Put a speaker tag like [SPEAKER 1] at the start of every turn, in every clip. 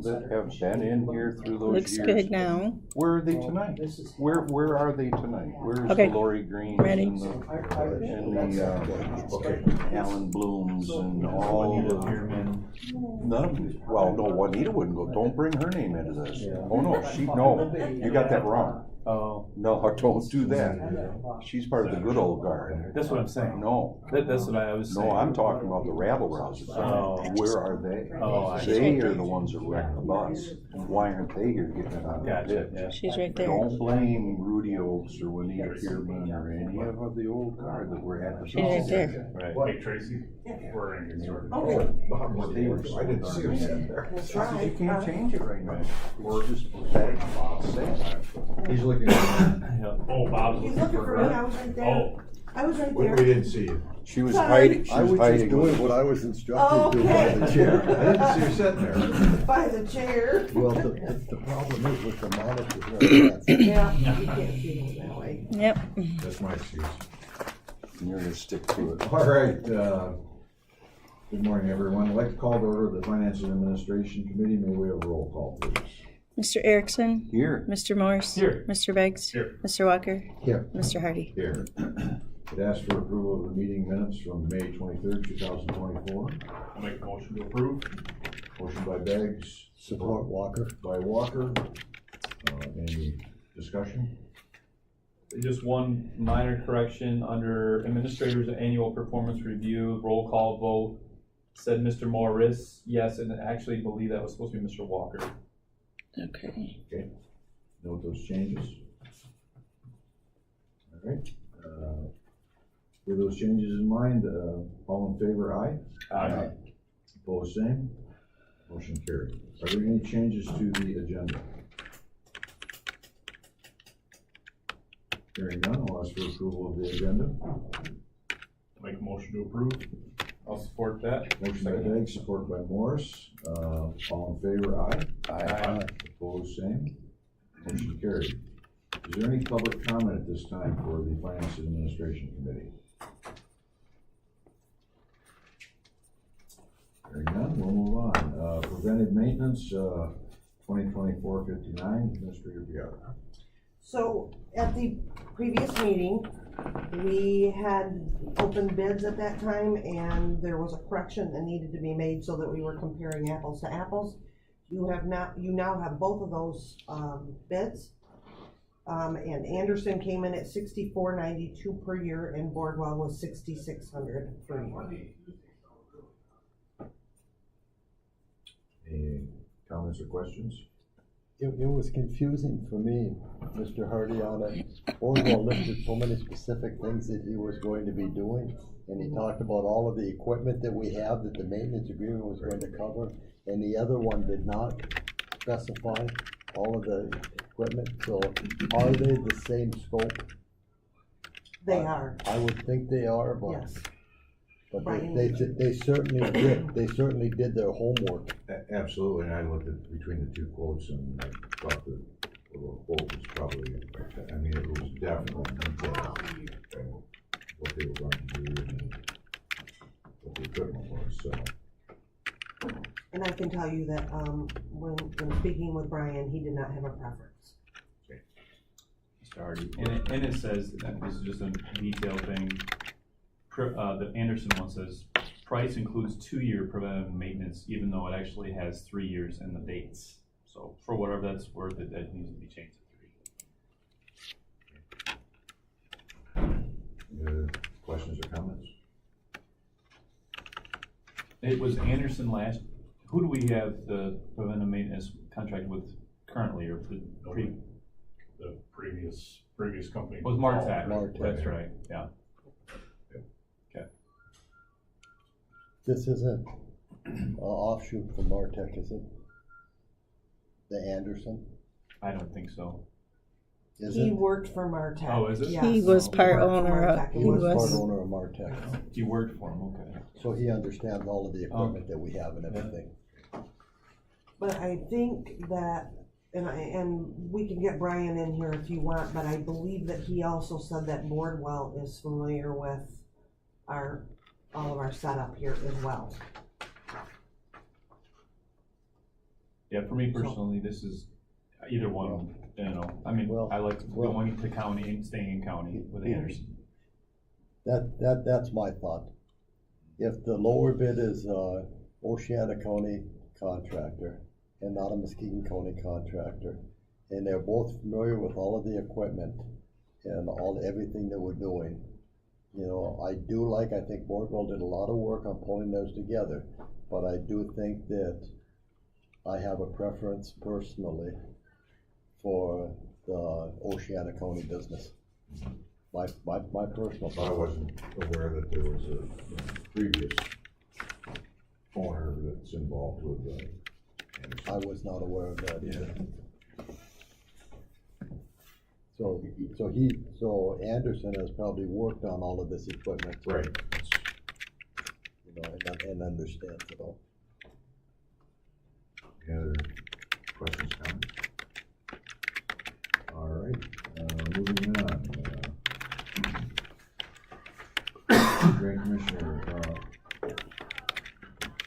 [SPEAKER 1] people that have been in here through those
[SPEAKER 2] Looks
[SPEAKER 1] years.
[SPEAKER 2] good now.
[SPEAKER 1] Where are they tonight? Where are they tonight? Where's
[SPEAKER 2] Okay.
[SPEAKER 1] the Lori Greens
[SPEAKER 2] Ready.
[SPEAKER 1] and the Alan Blooms and all the none of them. Well, no, Juanita wouldn't go. Don't bring her name into this. Oh no, you got that wrong.
[SPEAKER 3] Oh,
[SPEAKER 1] No, don't do that. She's part of the good old guard.
[SPEAKER 3] that's what I'm saying.
[SPEAKER 1] No,
[SPEAKER 3] That's what I was saying.
[SPEAKER 1] no, I'm talking about the rabble rousers.
[SPEAKER 3] Oh.
[SPEAKER 1] Where are they?
[SPEAKER 3] Oh, I
[SPEAKER 1] They are the ones that wrecked the bus. Why aren't they here getting it on the
[SPEAKER 3] Gotcha,
[SPEAKER 1] pitch?
[SPEAKER 3] yeah.
[SPEAKER 2] She's right there.
[SPEAKER 1] Don't blame Rudy Oaks or Juanita Pearman or any of the old guard that were at the.
[SPEAKER 2] She's right there.
[SPEAKER 3] Right.
[SPEAKER 4] Hey Tracy, we're in here.
[SPEAKER 1] I didn't see her sitting there. You can't change it right now. We're just pathetic.
[SPEAKER 5] He's looking.
[SPEAKER 3] Yeah.
[SPEAKER 4] Oh, Bob's
[SPEAKER 6] He's
[SPEAKER 4] looking
[SPEAKER 6] looking for me, I was right there.
[SPEAKER 4] Oh,
[SPEAKER 6] I was right
[SPEAKER 5] We
[SPEAKER 6] there.
[SPEAKER 5] didn't see you.
[SPEAKER 1] She was
[SPEAKER 6] Sorry.
[SPEAKER 1] hiding, she
[SPEAKER 7] I
[SPEAKER 1] was
[SPEAKER 7] was just
[SPEAKER 1] hiding.
[SPEAKER 7] doing what I was instructed to by the
[SPEAKER 6] Okay.
[SPEAKER 7] chair.
[SPEAKER 5] I didn't see you sitting there.
[SPEAKER 6] By the chair.
[SPEAKER 7] Well, the problem is with the monitor here, that's-
[SPEAKER 6] Yeah, you can't see them that way.
[SPEAKER 2] Yep.
[SPEAKER 5] That's my excuse.
[SPEAKER 1] And you're gonna stick to it.
[SPEAKER 5] All right, good morning, everyone. I'd like to call to order the Finance and Administration Committee. May we have a roll call, please?
[SPEAKER 2] Mr. Erickson,
[SPEAKER 1] Here,
[SPEAKER 2] Mr. Morse.
[SPEAKER 3] Here.
[SPEAKER 2] Mr. Beggs.
[SPEAKER 4] Here.
[SPEAKER 2] Mr. Walker.
[SPEAKER 7] Here.
[SPEAKER 2] Mr. Hardy.
[SPEAKER 5] Here. I'd ask for approval of the meeting minutes from May 23rd, 2024.
[SPEAKER 4] I'll make a motion to approve.
[SPEAKER 5] Motion by Beggs,
[SPEAKER 7] Support Walker.
[SPEAKER 5] by Walker. Any discussion?
[SPEAKER 3] Just one minor correction under Administrator's Annual Performance Review, roll call vote, said Mr. Morris, yes, and I actually believe that was supposed to be Mr. Walker.
[SPEAKER 2] Okay.
[SPEAKER 5] Okay, note those changes. All right, with those changes in mind, all in favor, aye?
[SPEAKER 3] Aye.
[SPEAKER 5] Opposed, same. Motion carried. Are there any changes to the agenda? Hearing none, I'll ask for approval of the agenda.
[SPEAKER 4] Make a motion to approve.
[SPEAKER 3] I'll support that.
[SPEAKER 5] Motion by Beggs, support by Morris. All in favor, aye?
[SPEAKER 3] Aye.
[SPEAKER 5] Opposed, same. Motion carried. Is there any public comment at this time for the Finance and Administration Committee? Hearing none, we'll move on. Preventive maintenance, 2024-59, Administrator Biara.
[SPEAKER 6] So at the previous meeting, we had open bids at that time and there was a correction that needed to be made so that we were comparing apples to apples. You now have both of those, bids. And Anderson came in at $64.92 per year and Boardwell was $6,600 per year.
[SPEAKER 5] Any comments or questions?
[SPEAKER 7] It was confusing for me, Mr. Hardy, on it. Orwell listed so many specific things that he was going to be doing. And he talked about all of the equipment that we have that the maintenance agreement was going to cover. And the other one did not specify all of the equipment. So are they the same scope?
[SPEAKER 6] They are,
[SPEAKER 7] I would think they are, but.
[SPEAKER 6] yes.
[SPEAKER 7] But
[SPEAKER 6] Right.
[SPEAKER 7] they certainly did their homework.
[SPEAKER 5] Absolutely, and I looked at between the two quotes and I thought the quote was probably, I mean, it was definitely detailed, what they were going to do and what the equipment was, so.
[SPEAKER 6] And I can tell you that, when speaking with Brian, he did not have a preference.
[SPEAKER 3] Mr. Hardy. And it says, that this is just a detail thing, the Anderson one says, price includes 2-year preventive maintenance, even though it actually has 3 years in the dates. So for whatever that's worth, that needs to be changed to 3.
[SPEAKER 5] Any other questions or comments?
[SPEAKER 3] It was Anderson last, who do we have the preventive maintenance contract with currently, or
[SPEAKER 4] The previous company.
[SPEAKER 3] was Martech?
[SPEAKER 7] Martech.
[SPEAKER 3] That's right, yeah.
[SPEAKER 7] This isn't an offshoot from Martech, is it? The Anderson,
[SPEAKER 3] I don't think so.
[SPEAKER 7] is
[SPEAKER 6] He
[SPEAKER 7] it?
[SPEAKER 6] worked for Martech.
[SPEAKER 3] Oh, is it?
[SPEAKER 6] Yes.
[SPEAKER 2] He was part
[SPEAKER 6] worked for
[SPEAKER 2] owner of-
[SPEAKER 6] Martech.
[SPEAKER 7] He
[SPEAKER 6] He
[SPEAKER 7] was
[SPEAKER 6] was,
[SPEAKER 7] part owner of Martech,
[SPEAKER 3] You worked for him, okay.
[SPEAKER 7] so he understands all of the equipment that we have and everything.
[SPEAKER 6] but I think that, and we can get Brian in here if you want, but I believe that he also said that Boardwell is familiar with all of our setup here as well.
[SPEAKER 3] Yeah, Yeah, for me personally, this is either one, you know, I mean,
[SPEAKER 7] Well,
[SPEAKER 3] I like
[SPEAKER 7] well-
[SPEAKER 3] going to county and staying in county with Anderson.
[SPEAKER 7] That's my thought. If the lower bid is, Oceana County contractor and not a Muskegon County contractor, and they're both familiar with all of the equipment and everything that we're doing, you know, I think Boardwell did a lot of work on pulling those together, but I do think that I have a preference personally for the Oceana County business. My personal.
[SPEAKER 5] I wasn't aware that there was a previous owner that's involved with, Anderson.
[SPEAKER 7] I was not aware of that either. So Anderson has probably worked on all of this equipment.
[SPEAKER 5] Right.
[SPEAKER 7] You know, and understands it all.
[SPEAKER 5] Any other questions, comments? All right, moving on. Drain Commissioner,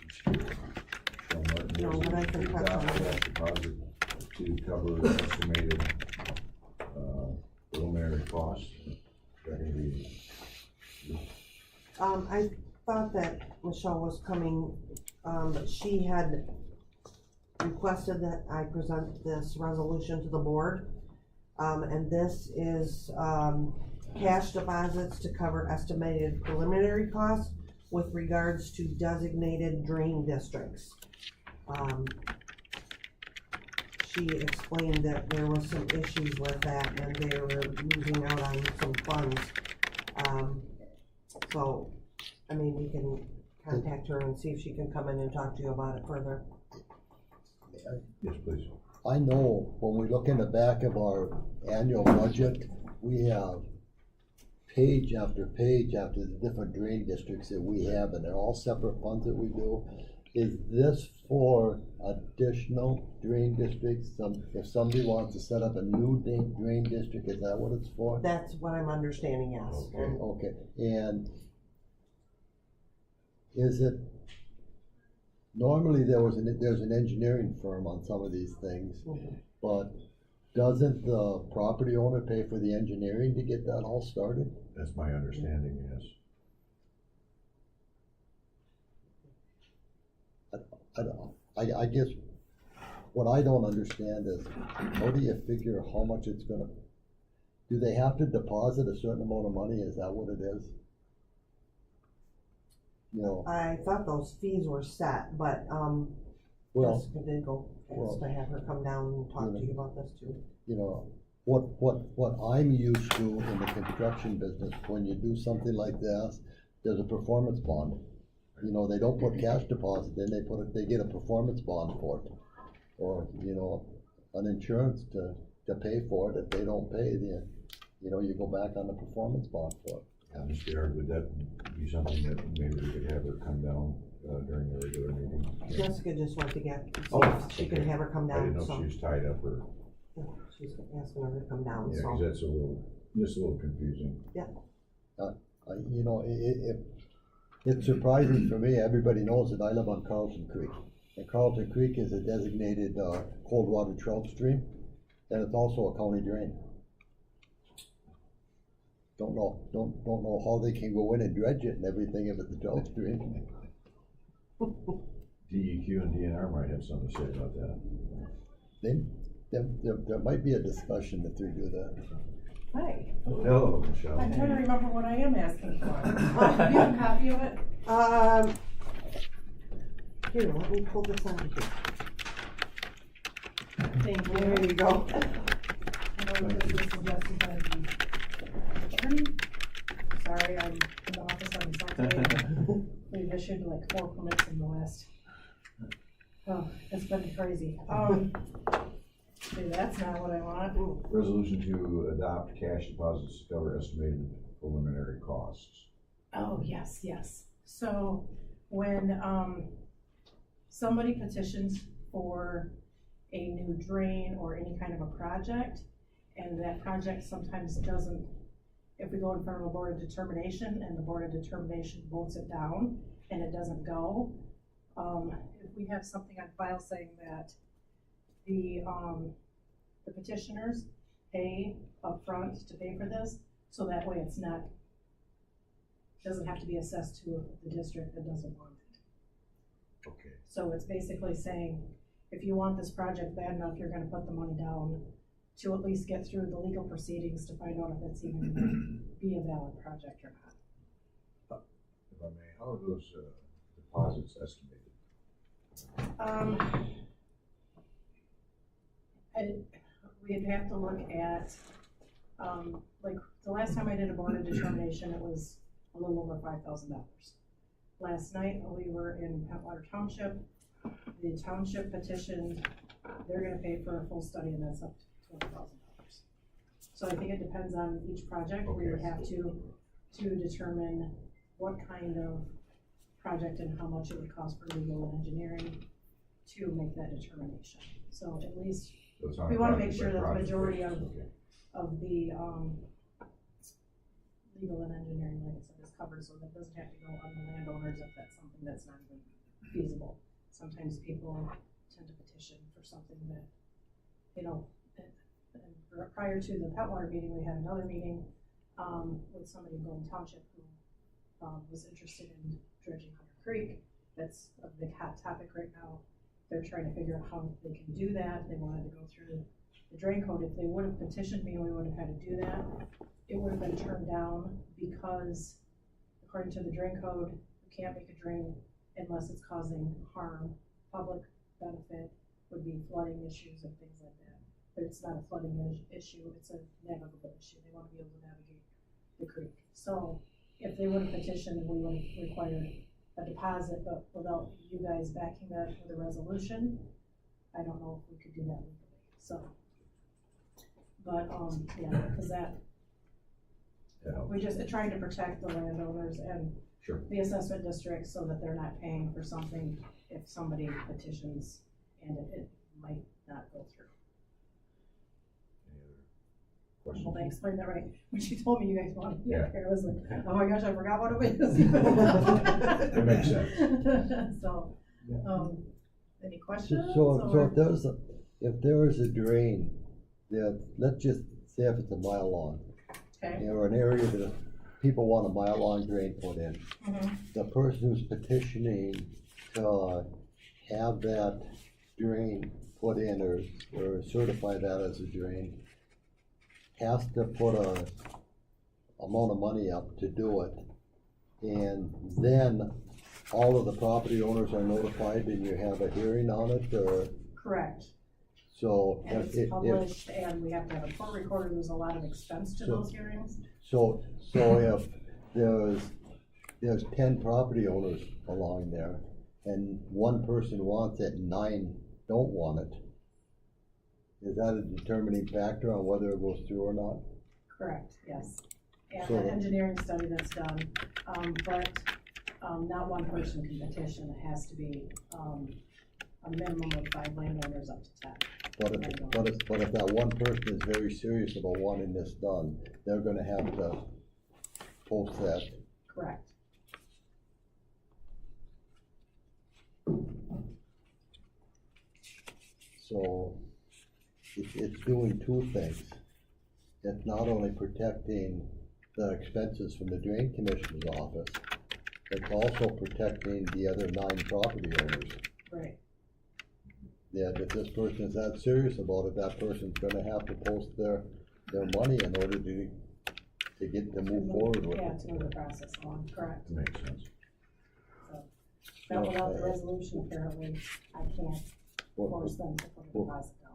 [SPEAKER 5] Sean Martin,
[SPEAKER 6] No, but I can touch on
[SPEAKER 5] adopt
[SPEAKER 6] it.
[SPEAKER 5] cash deposit to cover estimated, preliminary costs. That can be,
[SPEAKER 6] I thought that Michelle was coming, but she had requested that I present this resolution to the board. And this is, cash deposits to cover estimated preliminary costs with regards to designated drain districts. She explained that there was some issues with that and they were losing out on some funds. So, I mean, we can contact her and see if she can come in and talk to you about it further.
[SPEAKER 5] yes, please.
[SPEAKER 7] I know when we look in the back of our annual budget, we have page after the different drain districts that we have, and they're all separate funds that we do. Is this for additional drain districts? If somebody wants to set up a new drain district, is that what it's for?
[SPEAKER 6] That's what I'm understanding, yes. And
[SPEAKER 7] Okay, and is it, normally there's an engineering firm on some of these things, but doesn't the property owner pay for the engineering to get that all started?
[SPEAKER 5] That's my understanding, yes.
[SPEAKER 7] I guess what I don't understand is, how do you figure how much it's gonna, do they have to deposit a certain amount of money, is that what it is? You know,
[SPEAKER 6] I thought those fees were set, but,
[SPEAKER 7] well,
[SPEAKER 6] Jessica did go,
[SPEAKER 7] well,
[SPEAKER 6] ask to have her come down and talk to you about this too.
[SPEAKER 7] you know, what I'm used to in the construction business, when you do something like this, there's a performance bond. You know, they don't put cash deposit in, they get a performance bond for it. Or, you know, an insurance to pay for it. If they don't pay, then, you know, you go back on the performance bond for it.
[SPEAKER 5] Mr. Yard, would that be something that maybe we could have her come down, during the regular meeting?
[SPEAKER 6] Jessica just went to get, see
[SPEAKER 5] Oh,
[SPEAKER 6] if she could
[SPEAKER 5] okay.
[SPEAKER 6] have her come
[SPEAKER 5] I didn't
[SPEAKER 6] down,
[SPEAKER 5] know if
[SPEAKER 6] so.
[SPEAKER 5] she was tied up or,
[SPEAKER 6] She's asking her to come down,
[SPEAKER 5] yeah, cause
[SPEAKER 6] so.
[SPEAKER 5] that's just a little confusing.
[SPEAKER 7] You know, it's surprising for me, everybody knows that I live on Carlton Creek. And Carlton Creek is a designated, cold water trout stream, and it's also a county drain. Don't know how they can go in and dredge it and everything if it's a trout stream.
[SPEAKER 5] DEQ and DNR might have something to say about that.
[SPEAKER 7] There might be a discussion if they do that.
[SPEAKER 8] Hi,
[SPEAKER 5] Hello, Michelle.
[SPEAKER 8] I'm trying to remember what I am asking for. Do you have a copy of it?
[SPEAKER 6] Here, let me pull this out of here.
[SPEAKER 8] Thank you.
[SPEAKER 6] There you go.
[SPEAKER 8] I know that this was suggested by the attorney. Sorry, I'm in the office on Saturday. We've issued like 4 permits in the last. Oh, it's been crazy. Okay, that's not what I want.
[SPEAKER 5] Resolution to adopt cash deposits to cover estimated preliminary costs.
[SPEAKER 8] Oh, yes. So when, somebody petitions for a new drain or any kind of a project, and that project sometimes doesn't, if we go in front of a board of determination and the board of determination votes it down and it doesn't go, if we have something on file saying that the petitioners pay upfront to pay for this, so that way it's not, doesn't have to be assessed to the district that doesn't want it.
[SPEAKER 5] Okay,
[SPEAKER 8] So it's basically saying, if you want this project bad enough, you're gonna put the money down to at least get through the legal proceedings to find out if it's even gonna be a valid project or not.
[SPEAKER 5] if I may, how are those, deposits estimated?
[SPEAKER 8] We'd have to look at, like, the last time I did a board of determination, it was a little over $5,000. Last night, we were in Petwater Township, the township petitioned, they're gonna pay for a full study, and that's up to $20,000. So I think it depends on each project, we would
[SPEAKER 5] Okay.
[SPEAKER 8] have to determine what kind of project and how much it would cost for legal and engineering to make that determination. So at least
[SPEAKER 5] So it's on a
[SPEAKER 8] we wanna
[SPEAKER 5] project
[SPEAKER 8] make sure
[SPEAKER 5] by
[SPEAKER 8] that the
[SPEAKER 5] project
[SPEAKER 8] majority
[SPEAKER 5] basis,
[SPEAKER 8] of-
[SPEAKER 5] okay.
[SPEAKER 8] of the, legal and engineering, like I said, is covered, so that doesn't have to go on the landowners if that's something that's not even feasible. Sometimes people tend to petition for something that, you know, and prior to the Petwater meeting, we had another meeting, with somebody in Golden Township who, was interested in dredging Hunter Creek. That's a big hot topic right now. They're trying to figure out how they can do that. They wanted to go through the drain code. If they would have petitioned me, we would have had to do that. It would have been turned down because according to the drain code, you can't make a drain unless it's causing harm. Public benefit would be flooding issues and things like that. But it's not a flooding issue, it's a navigable issue. They want to be able to navigate the creek. So if they would have petitioned, we would have required a deposit, but without you guys backing that with a resolution, I don't know if we could do that legally, so. But, yeah, because that,
[SPEAKER 5] Yeah,
[SPEAKER 8] we just trying to protect the landowners and
[SPEAKER 5] sure.
[SPEAKER 8] the assessment district so that they're not paying for something if somebody petitions and it might not go through.
[SPEAKER 5] Any other
[SPEAKER 8] I
[SPEAKER 5] questions?
[SPEAKER 8] hope I explained that right. When she told me you guys wanted to be up
[SPEAKER 5] Yeah.
[SPEAKER 8] here, I was like, oh my gosh, I forgot what it was.
[SPEAKER 5] That makes sense.
[SPEAKER 8] So, any questions?
[SPEAKER 7] So
[SPEAKER 8] or-
[SPEAKER 7] if there is a drain, that, let's just say if it's a mile long,
[SPEAKER 8] Okay.
[SPEAKER 7] or an area that people want a mile long drain put in,
[SPEAKER 8] Mhm.
[SPEAKER 7] the person who's petitioning to have that drain put in or certify that as a drain has to put a amount of money up to do it. And then all of the property owners are notified and you have a hearing on it, or,
[SPEAKER 8] Correct.
[SPEAKER 7] so.
[SPEAKER 8] And
[SPEAKER 7] if-
[SPEAKER 8] it's published and we have to have a court recorder. There's a lot of expense to
[SPEAKER 7] So-
[SPEAKER 8] those hearings.
[SPEAKER 7] So if there's 10 property owners along there, and one person wants it and 9 don't want it, is that a determining factor on whether it goes through or not?
[SPEAKER 8] Correct, yes. And
[SPEAKER 7] So-
[SPEAKER 8] the engineering study that's done, but, not one person can petition. It has to be, a minimum of 5 landowners up to 10.
[SPEAKER 7] But if that one person is very serious about wanting this done, they're gonna have to post that.
[SPEAKER 8] Correct.
[SPEAKER 7] So it's doing two things. It's not only protecting the expenses from the drain commissioner's office, it's also protecting the other 9 property owners.
[SPEAKER 8] Right.
[SPEAKER 7] Yeah, if this person is that serious about it, that person's gonna have to post their money in order to get to move forward with
[SPEAKER 8] Yeah,
[SPEAKER 7] it.
[SPEAKER 8] to move the process along, correct.
[SPEAKER 5] That makes sense.
[SPEAKER 8] So, but without the resolution, apparently, I can't force them to put a deposit down.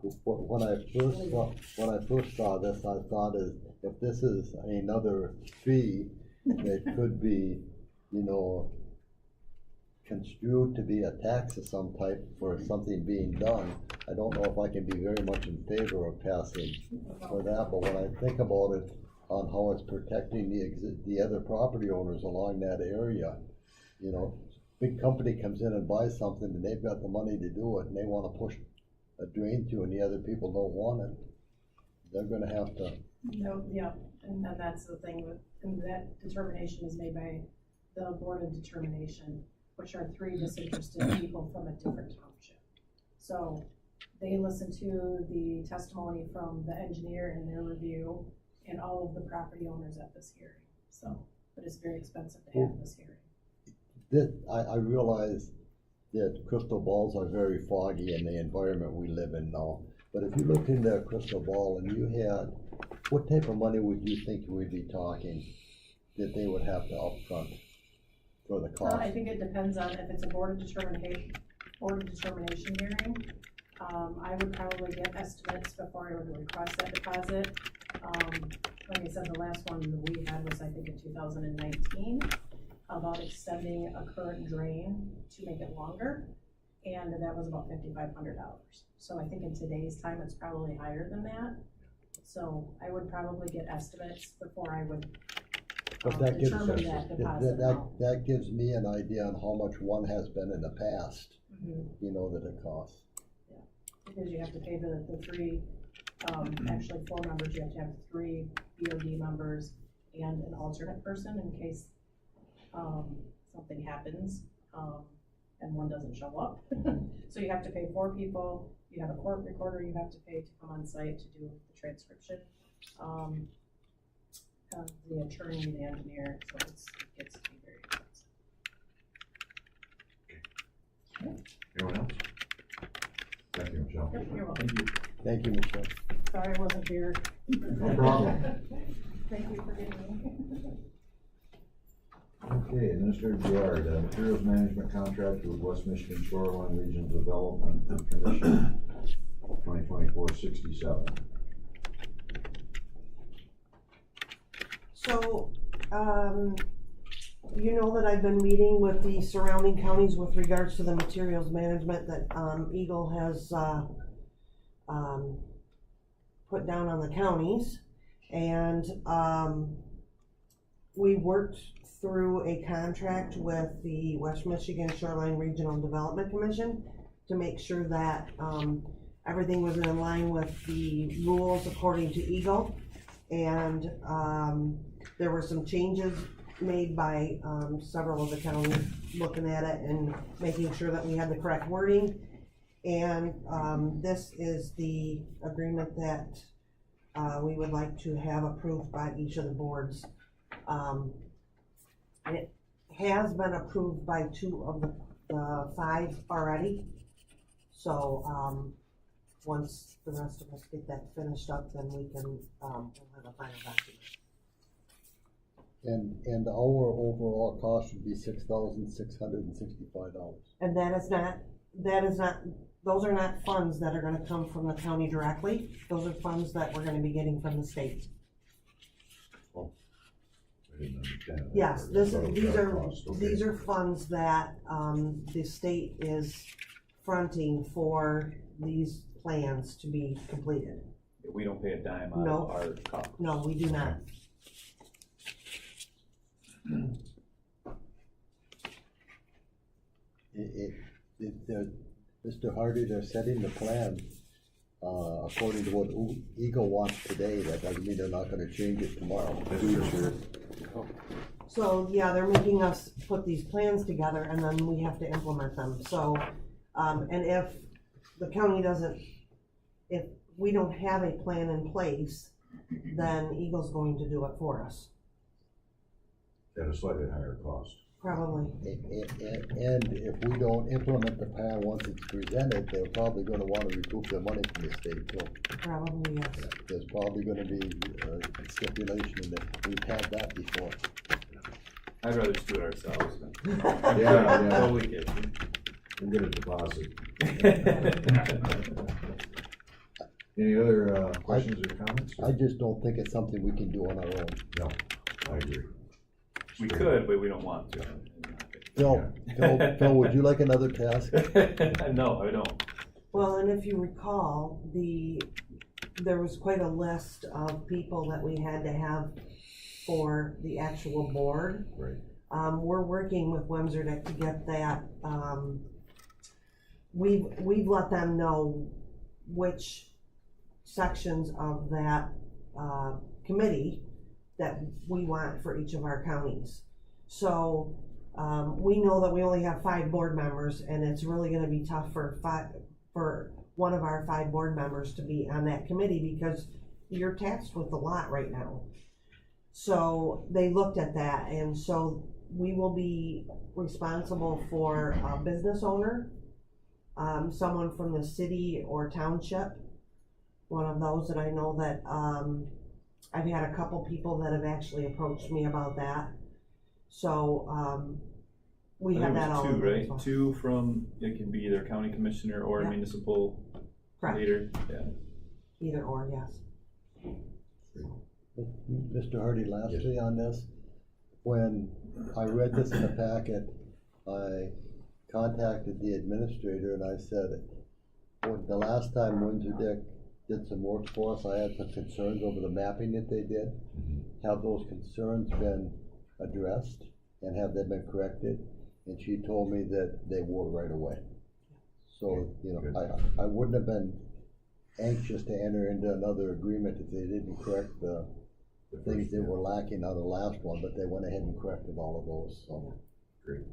[SPEAKER 7] When I first saw this, I thought if this is another fee that could be, construed to be a tax of some type for something being done, I don't know if I can be very much in favor of passing for that, but when I think about it on how it's protecting the other property owners along that area, big company comes in and buys something and they've got the money to do it and they wanna push a drain through and the other people don't want it, they're gonna have to.
[SPEAKER 8] No, yeah, and that's the thing and that determination is made by the Board of Determination, which are 3 disinterested people from a different township. So they listen to the testimony from the engineer and their review and all of the property owners at this hearing, so, but it's very expensive to have this hearing.
[SPEAKER 7] I realize that crystal balls are very foggy in the environment we live in now. But if you looked into a crystal ball and you had, what type of money would you think we'd be talking that they would have to upfront for the cost?
[SPEAKER 8] I think it depends on if it's a board of determination hearing. I would probably get estimates before I would request that deposit. Like I said, the last one that we had was, I think, in 2019, about extending a current drain to make it longer, and that was about $5,500. So I think in today's time, it's probably higher than that. So I would probably get estimates before I would
[SPEAKER 7] But that gives,
[SPEAKER 8] determine that deposit amount.
[SPEAKER 7] that gives me an idea on how much one has been in the past,
[SPEAKER 8] Mhm.
[SPEAKER 7] you know, that it costs.
[SPEAKER 8] Because you have to pay the three, actually 4 members, you have to have 3 BOD members and an alternate person in case, something happens, and one doesn't show up. So you have to pay 4 people, you have a court recorder you have to pay to come on site to do the transcription, the attorney, the engineer, so it gets to be very expensive.
[SPEAKER 5] Anyone else? Thank you, Michelle.
[SPEAKER 8] Yep, you're welcome.
[SPEAKER 7] Thank you, Michelle.
[SPEAKER 8] Sorry I wasn't here.
[SPEAKER 5] No problem.
[SPEAKER 8] Thank you for getting me.
[SPEAKER 5] Okay, Administrator Gerard, materials management contract with West Michigan Shoreline Regional Development Commission, 2024-67.
[SPEAKER 6] So, you know that I've been meeting with the surrounding counties with regards to the materials management that, Eagle has, put down on the counties. And, we worked through a contract with the West Michigan Shoreline Regional Development Commission to make sure that, everything was in line with the rules according to Eagle. And, there were some changes made by, several of the counties looking at it and making sure that we had the correct wording. And, this is the agreement that, we would like to have approved by each of the boards. It has been approved by 2 of the 5 already. So, once the rest of us get that finished up, then we can, we'll have a final document.
[SPEAKER 7] And our overall cost would be $6,665.
[SPEAKER 6] And that is not, those are not funds that are gonna come from the county directly. Those are funds that we're gonna be getting from the state.
[SPEAKER 5] I didn't understand that.
[SPEAKER 6] Yes,
[SPEAKER 5] I thought it was our cost, okay.
[SPEAKER 6] these are funds that, the state is fronting for these plans to be completed.
[SPEAKER 3] We don't pay a dime out
[SPEAKER 6] No.
[SPEAKER 3] of our coffers.
[SPEAKER 6] No, we do not.
[SPEAKER 7] Mr. Hardy, they're setting the plan, according to what Eagle wants today. That doesn't mean they're not gonna change it tomorrow.
[SPEAKER 5] That's for sure.
[SPEAKER 6] So, yeah, they're making us put these plans together and then we have to implement them. So, and if the county doesn't, if we don't have a plan in place, then Eagle's going to do it for us,
[SPEAKER 5] At a slightly higher cost.
[SPEAKER 6] probably.
[SPEAKER 7] And if we don't implement the plan once it's presented, they're probably gonna wanna recoup their money from the state too.
[SPEAKER 6] Probably, yes.
[SPEAKER 7] There's probably gonna be a stipulation that we've had that before.
[SPEAKER 3] I'd rather just do it ourselves.
[SPEAKER 5] Yeah.
[SPEAKER 3] Totally kidding.
[SPEAKER 5] We'll get a deposit. Any other, questions or comments?
[SPEAKER 7] I just don't think it's something we can do on our own.
[SPEAKER 5] No, I agree.
[SPEAKER 3] We could, but we don't want to.
[SPEAKER 7] Phil, would you like another task?
[SPEAKER 3] No, I don't.
[SPEAKER 6] Well, and if you recall, there was quite a list of people that we had to have for the actual board.
[SPEAKER 5] Right.
[SPEAKER 6] We're working with Wemser to get that, we've let them know which sections of that, committee that we want for each of our counties. So, we know that we only have 5 board members and it's really gonna be tough for one of our 5 board members to be on that committee because you're tasked with a lot right now. So they looked at that, and so we will be responsible for a business owner, someone from the city or township, one of those that I know that, I've had a couple people that have actually approached me about that. So, we
[SPEAKER 3] I
[SPEAKER 6] have
[SPEAKER 3] think
[SPEAKER 6] that
[SPEAKER 3] it was
[SPEAKER 6] all.
[SPEAKER 3] two,
[SPEAKER 6] in there as
[SPEAKER 3] right?
[SPEAKER 6] well.
[SPEAKER 3] 2 from, it can be either county commissioner or
[SPEAKER 6] Yeah.
[SPEAKER 3] municipal
[SPEAKER 6] Correct,
[SPEAKER 3] leader, yeah.
[SPEAKER 6] either or, yes.
[SPEAKER 7] Mr. Hardy, lastly on this, when I read this in the packet, I contacted the administrator and I said, when the last time Windsor Dick did some work for us, I had some concerns over the mapping that they did. Have those concerns been addressed and have they been corrected? And she told me that they were right away. So, you know, I wouldn't have been anxious to enter into another agreement if they didn't correct the things that were lacking on the last one, but they went ahead and corrected all of those, so.
[SPEAKER 5] Great.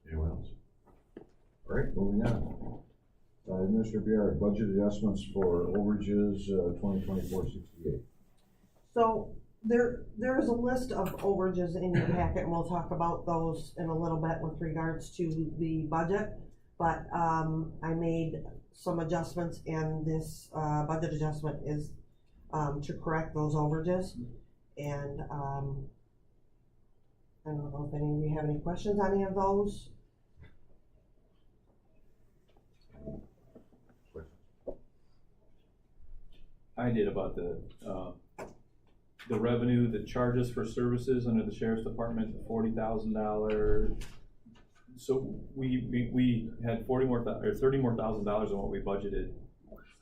[SPEAKER 5] Anyone else? All right, moving on. Mr. Biard, budget adjustments for overages, 2024-68.
[SPEAKER 6] So there is a list of overages in your packet, and we'll talk about those in a little bit with regards to the budget. But I made some adjustments, and this budget adjustment is to correct those overages. And I don't know if any of you have any questions on any of those.
[SPEAKER 3] I did about the revenue, the charges for services under the sheriff's department, the $40,000. So we had $30 more thousand dollars than what we budgeted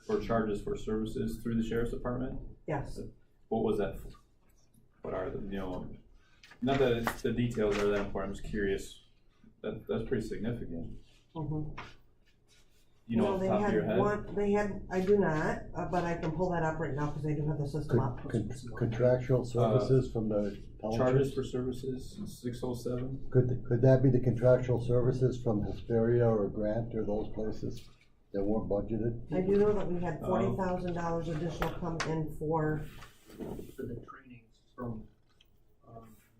[SPEAKER 3] for charges for services through the sheriff's department.
[SPEAKER 6] Yes.
[SPEAKER 3] What was that for? What are the, you know, not that it's, the details are that important, I'm just curious. That's pretty significant.
[SPEAKER 6] Mm-hmm.
[SPEAKER 3] You know, off the top of your head?
[SPEAKER 6] I do not, but I can pull that up right now because I do have the system up.
[SPEAKER 7] Contractual services from the
[SPEAKER 3] Charges
[SPEAKER 7] townships?
[SPEAKER 3] for services, 607.
[SPEAKER 7] Could that be the contractual services from Hesperia or Grant or those places that weren't budgeted?
[SPEAKER 6] I do know that we had $40,000 additional come in for,
[SPEAKER 9] For the trainings from,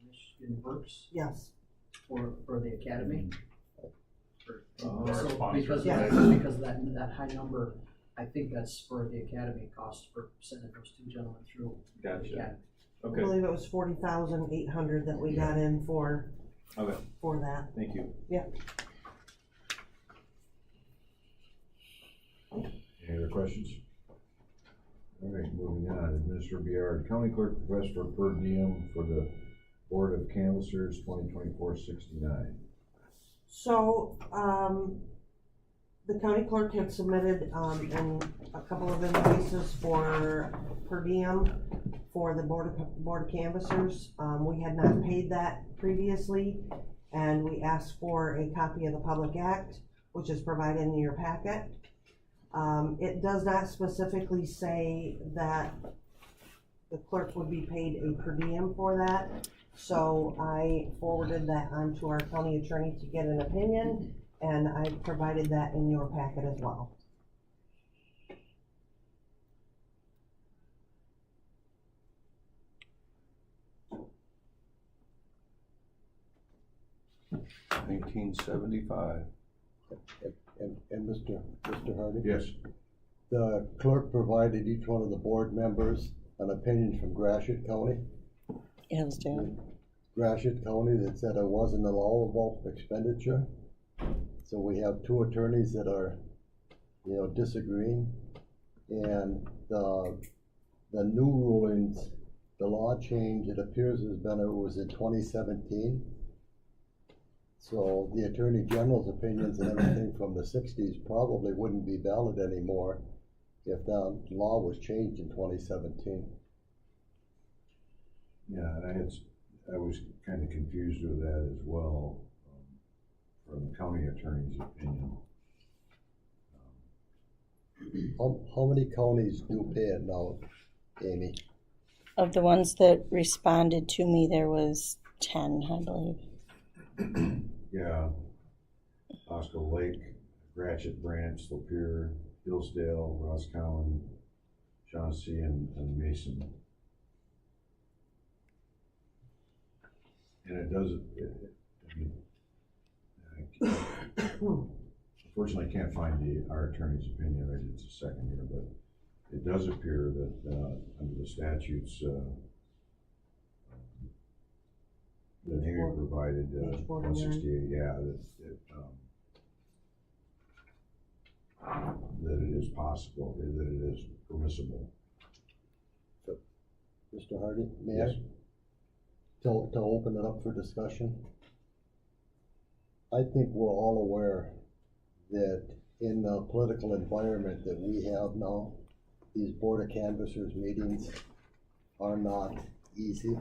[SPEAKER 9] Michigan Works
[SPEAKER 6] yes,
[SPEAKER 9] for the academy.
[SPEAKER 4] Our
[SPEAKER 9] So
[SPEAKER 4] sponsor.
[SPEAKER 9] because of
[SPEAKER 6] Yeah.
[SPEAKER 9] that, because that high number, I think that's for the academy cost for sending those 2 gentlemen through the
[SPEAKER 3] Gotcha.
[SPEAKER 9] academy.
[SPEAKER 6] I
[SPEAKER 3] Okay,
[SPEAKER 6] believe it was 40,800 that we got in for
[SPEAKER 3] okay,
[SPEAKER 6] that.
[SPEAKER 3] thank you.
[SPEAKER 5] Any other questions? All right, moving on. Administrator Biard, County Clerk request for per diem for the Board of Canvassers 2024-69.
[SPEAKER 6] So, the county clerk had submitted, in a couple of invoices for per diem for the board of canvassers. We had not paid that previously, and we asked for a copy of the Public Act, which is provided in your packet. It does not specifically say that the clerk would be paid a per diem for that. So I forwarded that on to our county attorney to get an opinion, and I provided that in your packet as well.
[SPEAKER 1] $1975.
[SPEAKER 7] And Mr. Hardy?
[SPEAKER 5] Yes.
[SPEAKER 7] The clerk provided each one of the board members an opinion from Gratiot County.
[SPEAKER 2] Hillsdale.
[SPEAKER 7] Gratiot County that said it wasn't allowable expenditure. So we have 2 attorneys that are, disagreeing. And the new rulings, the law change, it appears it was in 2017. So the Attorney General's opinions and everything from the 60s probably wouldn't be valid anymore if the law was changed in 2017.
[SPEAKER 5] Yeah, and I was kind of confused with that as well, from the county attorney's opinion.
[SPEAKER 7] How many counties do pay it now, Amy?
[SPEAKER 2] Of the ones that responded to me, there was 10, I believe.
[SPEAKER 5] Yeah, Oscar Lake, Ratchet Branch, Lapeer, Hillsdale, Roscommon, Shaughnessy, and Mason. And it does, unfortunately, I can't find our attorney's opinion, I did it a second here, but it does appear that, under the statutes, that Amy provided,
[SPEAKER 6] Page 49.
[SPEAKER 5] 168, yeah, that it is possible, that it is permissible.
[SPEAKER 7] Mr. Hardy, may
[SPEAKER 5] Yes.
[SPEAKER 7] I? To open it up for discussion. I think we're all aware that in the political environment that we have now, these Board of Canvassers meetings are not easy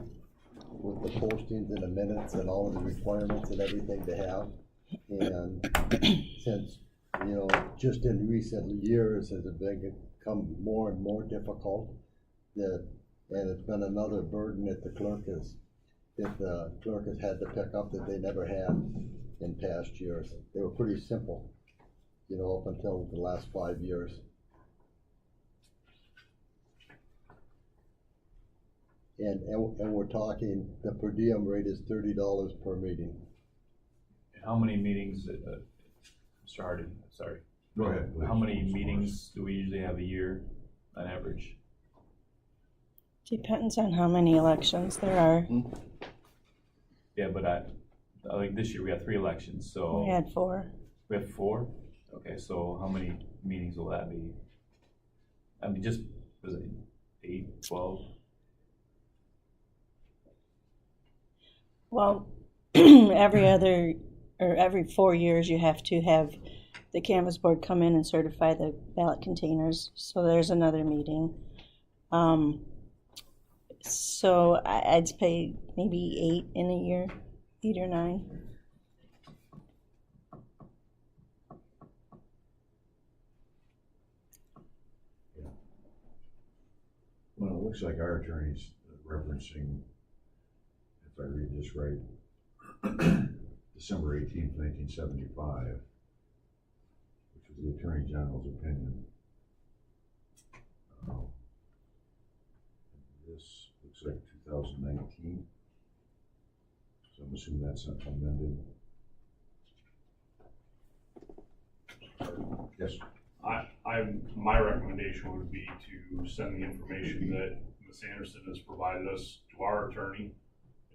[SPEAKER 7] with the postings and the minutes and all of the requirements and everything to have. And since, you know, just in recent years has it become more and more difficult, and it's been another burden that the clerk has had to pick up that they never had in past years. They were pretty simple, you know, up until the last 5 years. And we're talking, the per diem rate is $30 per meeting.
[SPEAKER 3] How many meetings, Mr. Hardy, sorry.
[SPEAKER 5] Go ahead, please.
[SPEAKER 3] How many meetings do we usually have a year on average?
[SPEAKER 2] Depends on how many elections there are.
[SPEAKER 3] Yeah, but like this year, we had 3 elections, so.
[SPEAKER 2] We had 4.
[SPEAKER 3] We have 4? Okay, so how many meetings will that be? I mean, just, was it 8, 12?
[SPEAKER 2] Well, every 4 years, you have to have the canvas board come in and certify the ballot containers, so there's another meeting. So I'd say maybe 8 in a year, 8 or 9.
[SPEAKER 5] Well, it looks like our attorney's referencing, if I read this right, December 18th, 1975, which was the Attorney General's opinion. This looks like 2019, so I'm assuming that's not amended. Yes.
[SPEAKER 4] My recommendation would be to send the information that Ms. Anderson has provided us to our attorney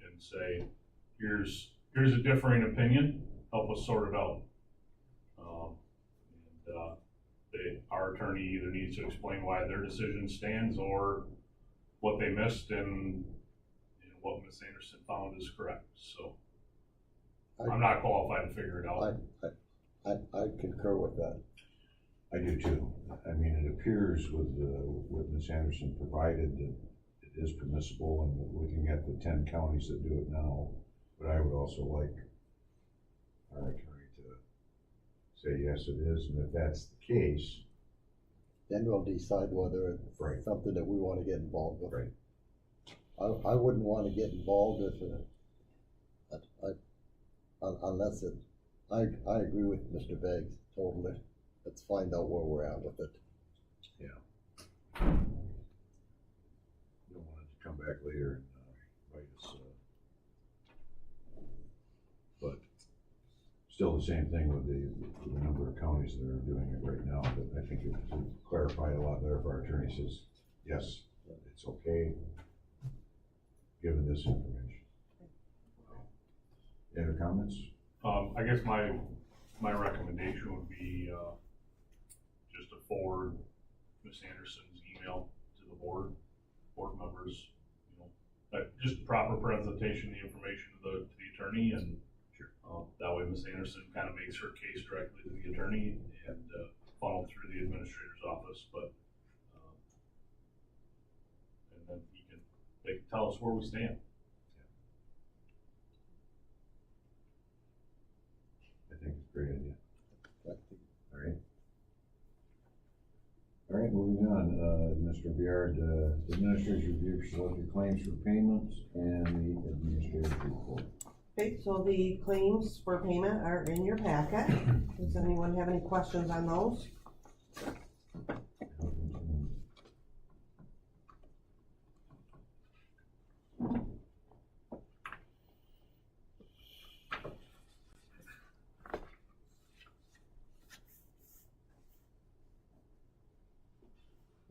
[SPEAKER 4] and say, here's a differing opinion, help us sort it out. Our attorney either needs to explain why their decision stands or what they missed and what Ms. Anderson found is correct. So I'm not qualified to figure it out.
[SPEAKER 7] I concur with that.
[SPEAKER 5] I do too. I mean, it appears with Ms. Anderson provided that it is permissible, and looking at the 10 counties that do it now, but I would also like our attorney to say, yes, it is, and if that's the case,
[SPEAKER 7] Then we'll decide whether it's
[SPEAKER 5] Right.
[SPEAKER 7] something that we want to get involved with.
[SPEAKER 5] Right.
[SPEAKER 7] I wouldn't want to get involved with it, unless it, I agree with Mr. Beggs, totally. Let's find out where we're at with it.
[SPEAKER 5] yeah. Don't want it to come back later and bite us. But still the same thing with the number of counties that are doing it right now, but I think it would clarify a lot better if our attorney says, yes, it's okay, given this information. Any other comments?
[SPEAKER 4] I guess my recommendation would be just to forward Ms. Anderson's email to the board members, just proper presentation of the information to the attorney, and that way Ms. Anderson kind of makes her case directly to the attorney and funneled through the administrator's office, but and then they can tell us where we stand.
[SPEAKER 5] I think it's a great idea. All right. All right, moving on, Mr. Biard, the administrator's review selected claims for payments and the administrator's report.
[SPEAKER 6] Okay, so the claims for payment are in your packet. Does anyone have any questions on those?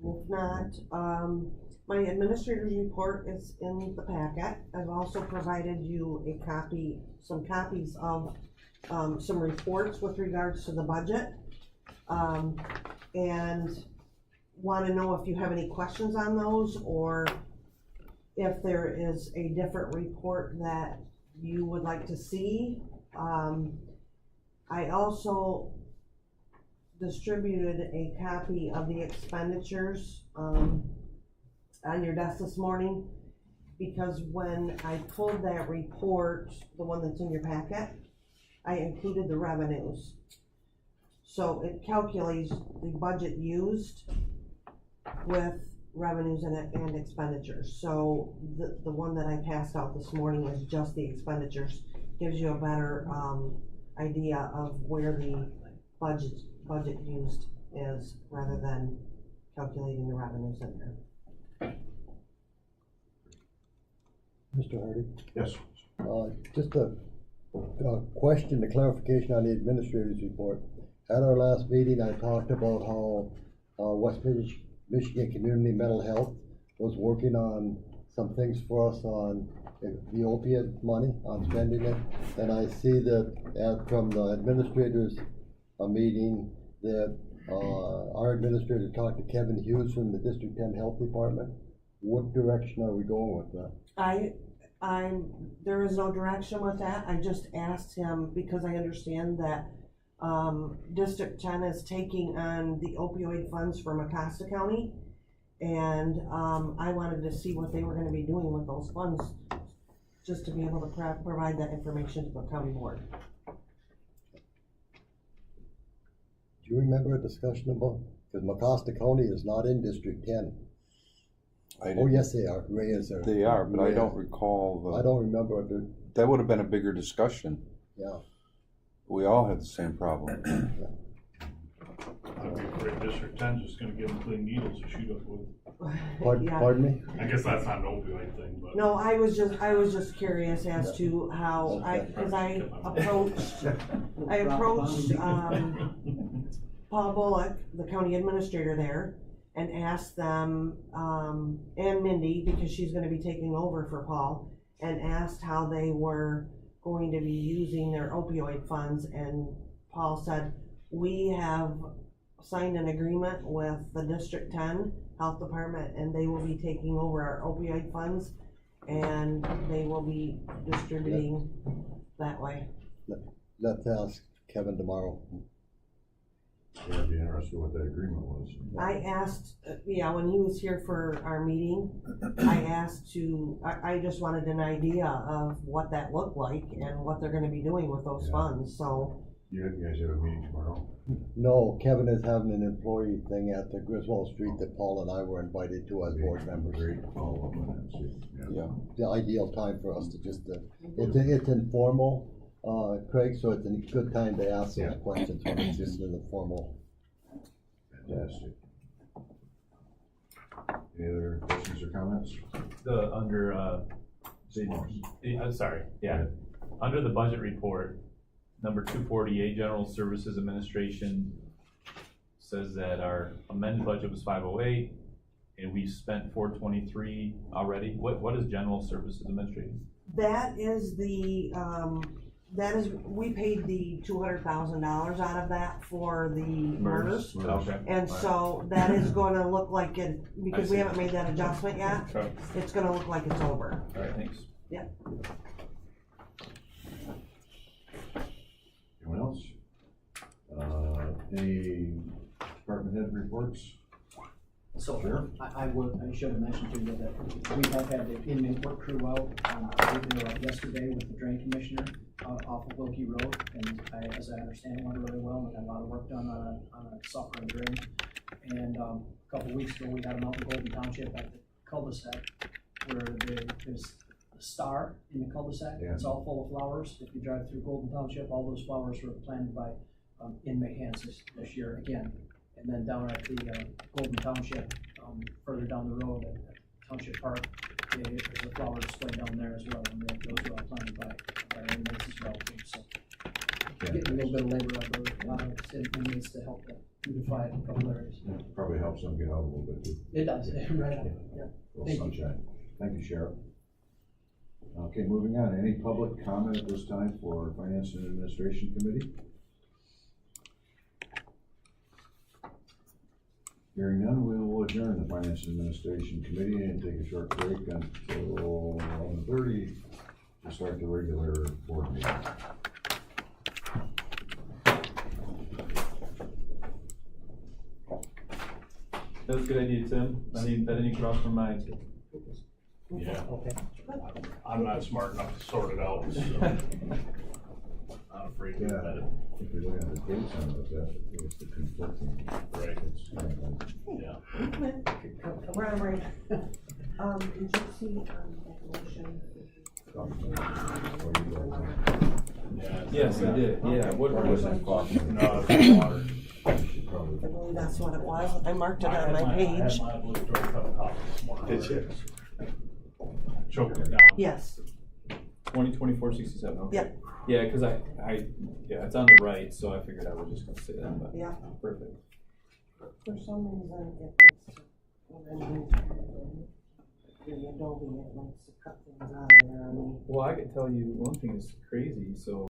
[SPEAKER 6] If not, my administrator's report is in the packet. I've also provided you a copy, some copies of, some reports with regards to the budget. And wanna know if you have any questions on those, or if there is a different report that you would like to see. I also distributed a copy of the expenditures, on your desk this morning, because when I pulled that report, the one that's in your packet, I included the revenues. So it calculates the budget used with revenues and expenditures. So the one that I passed out this morning is just the expenditures, gives you a better, idea of where the budget used is, rather than calculating the revenues in there.
[SPEAKER 7] Mr. Hardy,
[SPEAKER 5] Yes.
[SPEAKER 7] just a question, a clarification on the administrator's report. At our last meeting, I talked about how, West Michigan Community Mental Health was working on some things for us on the opiate money, on spending it. And I see that from the administrators, meeting, that, our administrator talked to Kevin Hughes from the District 10 Health Department. What direction are we going with that?
[SPEAKER 6] There is no direction with that. I just asked him, because I understand that, District 10 is taking on the opioid funds for Mecosta County. And, I wanted to see what they were gonna be doing with those funds, just to be able to provide that information to the county board.
[SPEAKER 7] Do you remember a discussion about, because Mecosta County is not in District 10. Oh, yes, they are. Reyes are.
[SPEAKER 1] They are, but I
[SPEAKER 7] Reyes.
[SPEAKER 1] don't recall
[SPEAKER 7] I don't remember.
[SPEAKER 1] that would have been a bigger discussion.
[SPEAKER 7] Yeah.
[SPEAKER 1] We all had the same problem.
[SPEAKER 4] I'd be afraid District 10's just gonna give them clean needles to shoot up with.
[SPEAKER 6] Yeah.
[SPEAKER 7] Pardon me?
[SPEAKER 4] I guess that's not an opioid thing, but.
[SPEAKER 6] No, I was just curious as to how, cause I approached, Paul Bullock, the county administrator there, and asked them, and Mindy, because she's gonna be taking over for Paul, and asked how they were going to be using their opioid funds, and Paul said, we have signed an agreement with the District 10 Health Department, and they will be taking over our opioid funds, and they will be distributing that way.
[SPEAKER 7] Let's ask Kevin tomorrow.
[SPEAKER 5] Yeah, I'd be interested what that agreement was.
[SPEAKER 6] I asked, when he was here for our meeting, I just wanted an idea of what that looked like and what they're gonna be doing with those funds, so.
[SPEAKER 5] You guys have a meeting tomorrow?
[SPEAKER 7] No, Kevin is having an employee thing at the Griswold Street that Paul and I were invited to as board members.
[SPEAKER 5] Great, follow up on that, see.
[SPEAKER 1] Yeah.
[SPEAKER 7] The ideal time for us to just, it's informal, Craig, so it's a good time to ask those questions when it's just in the formal.
[SPEAKER 5] Fantastic. Any other questions or comments?
[SPEAKER 3] Under the budget report, number 248, General Services Administration, says that our amended budget was 508, and we've spent 423 already. What is General Services Administration?
[SPEAKER 6] That is we paid the $200,000 out of that for the MERS.
[SPEAKER 3] Okay.
[SPEAKER 6] And so that is gonna look like it, because we haven't made that adjustment yet,
[SPEAKER 3] Okay.
[SPEAKER 6] it's gonna look like it's over.
[SPEAKER 3] All right, thanks.
[SPEAKER 5] Anyone else? Any department head reports?
[SPEAKER 9] So,
[SPEAKER 5] Sure.
[SPEAKER 9] I should have mentioned to you that we have had the inmate work crew out, they were out yesterday with the drain commissioner, off of Wilkie Road, and as I understand, it went really well, we got a lot of work done on a suffering drain. And, a couple weeks ago, we had them out in Golden Township at the cul-de-sac, where there's star in the cul-de-sac.
[SPEAKER 5] Yeah.
[SPEAKER 9] It's all full of flowers. If you drive through Golden Township, all those flowers were planted by inmate hands this year again. And then down at the Golden Township, further down the road at Township Park, there's a flower display down there as well, and those were all planted by inmates as well too. So getting a little bit of labor out of inmates to help beautify a couple areas.
[SPEAKER 5] Yeah, probably helps them get out a little bit too.
[SPEAKER 9] It does, right on, yeah.
[SPEAKER 5] Little
[SPEAKER 9] Thank you.
[SPEAKER 5] sunshine. Thank you, Sheriff. Okay, moving on. Any public comment at this time for Finance and Administration Committee? Hearing none, we will adjourn the Finance and Administration Committee and take a short break until 11:30 to start the regular board meeting.
[SPEAKER 3] That was a good idea, Tim. I didn't cross my mind.
[SPEAKER 4] Yeah,
[SPEAKER 9] Okay.
[SPEAKER 4] I'm not smart enough to sort it out, so I'm afraid to
[SPEAKER 5] Yeah.
[SPEAKER 4] admit it.
[SPEAKER 5] If you're looking at the dates on it, that was the conflicting.
[SPEAKER 4] Right.
[SPEAKER 5] It's kind of like,
[SPEAKER 4] Yeah.
[SPEAKER 6] Come around, right? Did you see, that motion?
[SPEAKER 5] what do you guys
[SPEAKER 4] Yeah.
[SPEAKER 3] Yes, I did, yeah.
[SPEAKER 5] think? Or was that coffee?
[SPEAKER 4] No, it's water.
[SPEAKER 5] You should probably.
[SPEAKER 6] I believe that's what it was. I marked it
[SPEAKER 4] I
[SPEAKER 6] on
[SPEAKER 4] had
[SPEAKER 6] my
[SPEAKER 4] I had
[SPEAKER 6] page.
[SPEAKER 4] my obligatory cup of coffee this morning.
[SPEAKER 5] Did you?
[SPEAKER 4] Choking it down.
[SPEAKER 6] Yes,
[SPEAKER 3] 2024-67, okay.
[SPEAKER 6] Yep.
[SPEAKER 3] Yeah, cause yeah, it's on the right, so I figured I was just gonna say that, but.
[SPEAKER 6] yeah.
[SPEAKER 3] Perfect.
[SPEAKER 6] For some reason, it likes to, when I move the Adobe, it likes to cut things out of there on me.
[SPEAKER 3] Well, I can tell you one thing is crazy, so